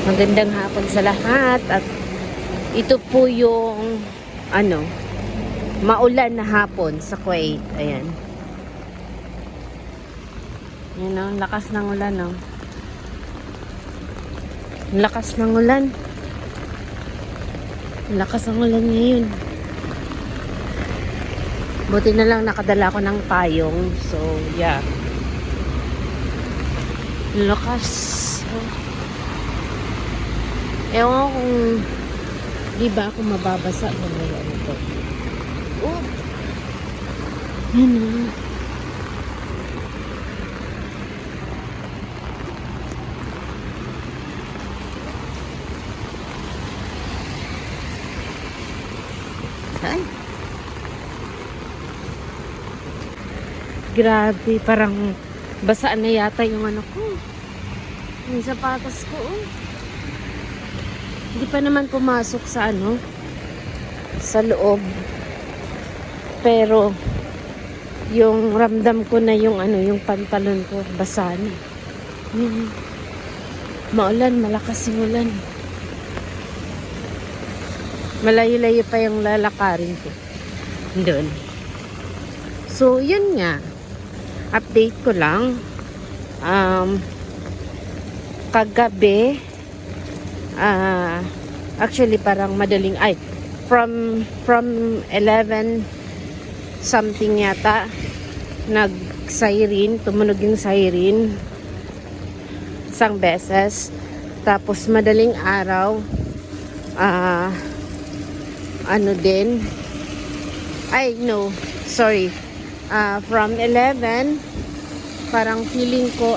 Magandang hapon sa lahat. At ito po yung maulan na hapon sa Kuwait. Ayan. Yan o, lakas ng ulan o. Lakas ng ulan. Lakas ng ulan ngayon. Buti na lang nakadala ko ng payong. So, yeah. Lakas. Ewan ko kung di ba ako mababasa mamaya nito. Oh! Yan na. Ay! Grabe, parang basaan na yata yung ano ko. Yung sapatos ko, oh. Hindi pa naman pumasok sa sa loob. Pero yung ramdam ko na yung yung pantalon ko basa na. Maulan, malakas yung ulan. Malayo-layo pa yung lalakarin ko doon. So, yun nga. Update ko lang. Kagabi, actually parang madaling from 11 something yata nag-siren, tumunog yung siren isang beses. Tapos madaling araw from 11 parang feeling ko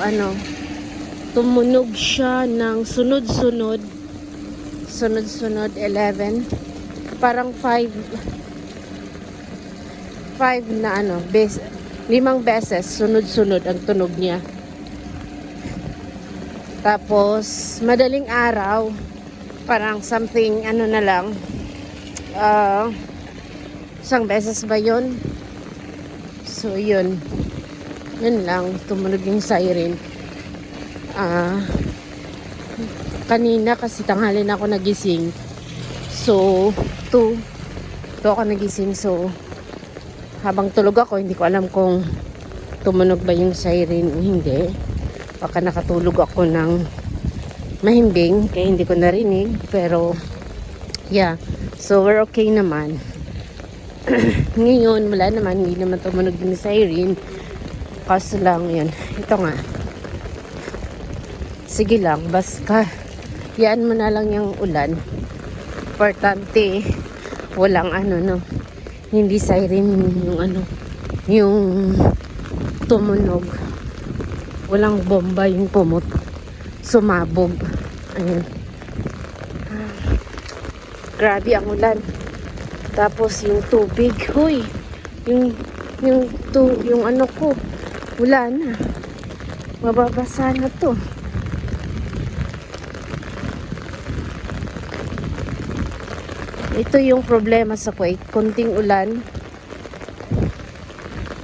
tumunog siya ng sunod-sunod 11, parang 5 na 5 beses sunod-sunod ang tunog niya. Tapos madaling araw parang something na lang, isang beses ba yun? So yun lang, tumunog yung siren. Kanina kasi tanghali na ako nagising. So 2 ako nagising. So habang tulog ako, hindi ko alam kung tumunog ba yung siren o hindi. Baka nakatulog ako ng mahimbing kaya hindi ko narinig. Pero yeah, so we're okay naman. Ngayon wala naman, hindi naman tumunog yung siren. Kaso lang yun, ito nga, sige lang, basta yan mo na lang yung ulan. Importante walang hindi siren yung tumunog. Walang bomba yung sumabog. Ayun. Grabe ang ulan. Tapos yung tubig, huy, yung ano ko, wala na, mababasa na to. Ito yung problema sa Kuwait. Konting ulan,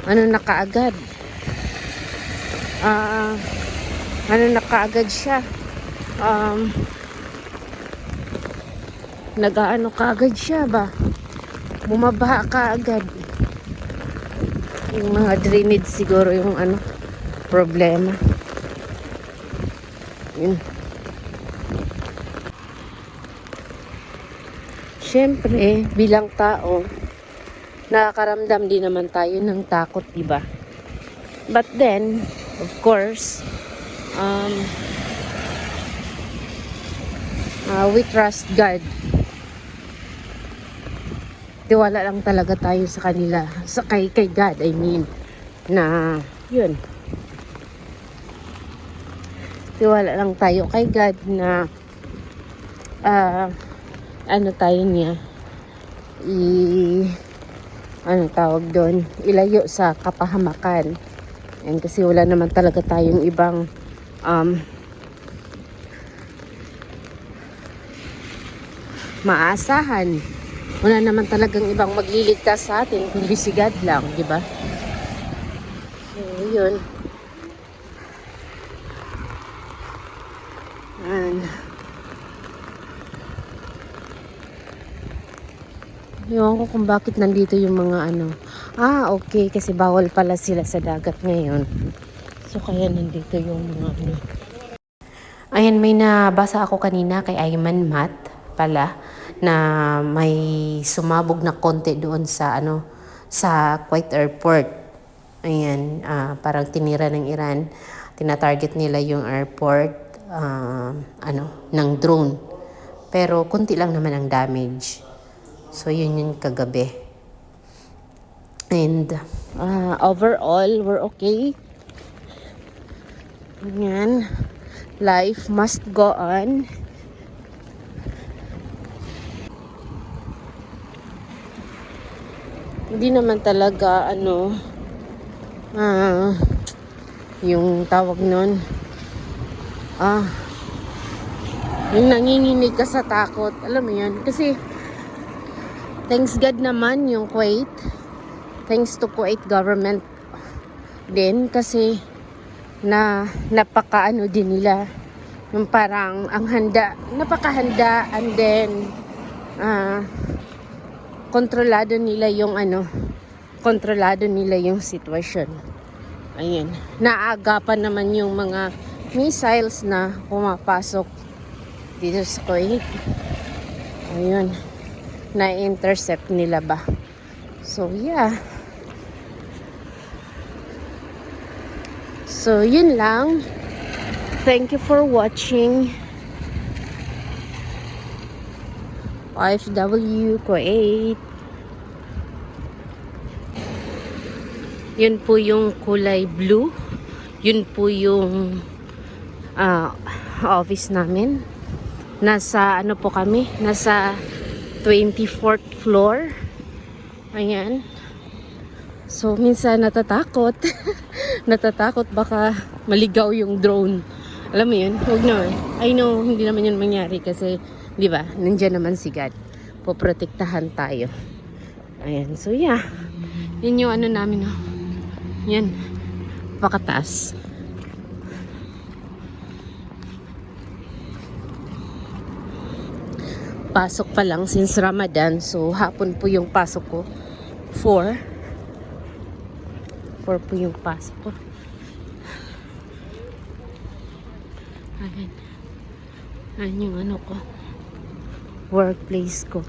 na kaagad. Na kaagad siya. Kaagad siya ba? Bumabaha kaagad. Yung mga drainage siguro yung problema. Yun. Siyempre, bilang tao, nakakaramdam din naman tayo ng takot, diba? But then, of course, we trust God. Tiwala lang talaga tayo sa kanila, kay God, I mean, na yun. Tiwala lang tayo kay God na tayo niya tawag doon, ilayo sa kapahamakan. And kasi wala naman talaga tayong ibang maasahan. Wala naman talagang ibang magliligtas sa atin kundi si God lang, di ba? So, yun. Ewan ko kung bakit nandito yung mga ano. Ah, okay. Kasi bawal pala sila sa dagat ngayon. So, kaya nandito yung mga ano. Ayan, may nabasa ako kanina kay Ayman Mat pala na may sumabog na konti doon sa ano sa Kuwait Airport. Ayan, parang tinira ng Iran. Tina-target nila yung airport ng drone. Pero konti lang naman ang damage. So yun yung kagabi. And overall, we're okay. Ayan. Life must go on. Hindi naman talaga yung tawag nun, yung nanginginig ka sa takot, alam mo yun, kasi thanks God naman yung Kuwait, thanks to Kuwait government din, kasi napaka din nila, yung parang ang handa, napakahanda, and then kontrolado nila yung sitwasyon. Ayun, naagapan naman yung mga missiles na pumapasok dito sa Kuwait. Ayun, na-intercept nila ba. So yeah, so yun lang. Thank you for watching OFW Kuwait. Yun po yung kulay blue. Yun po yung office namin. Nasa po kami? Nasa 24th floor. Ayan. So minsan natatakot. Natatakot baka maligaw yung drone. Alam mo yun? Huwag naman. I know hindi naman yun mangyari kasi, di ba, nandiyan naman si God. Poprotektahan tayo. Ayan. So yeah. Yun yung namin, no? Yan. Pakataas. Pasok pa lang since Ramadan. So, hapon po yung pasok ko. 4 po yung pasok ko. Ayan. Ayan yung ko. Workplace ko.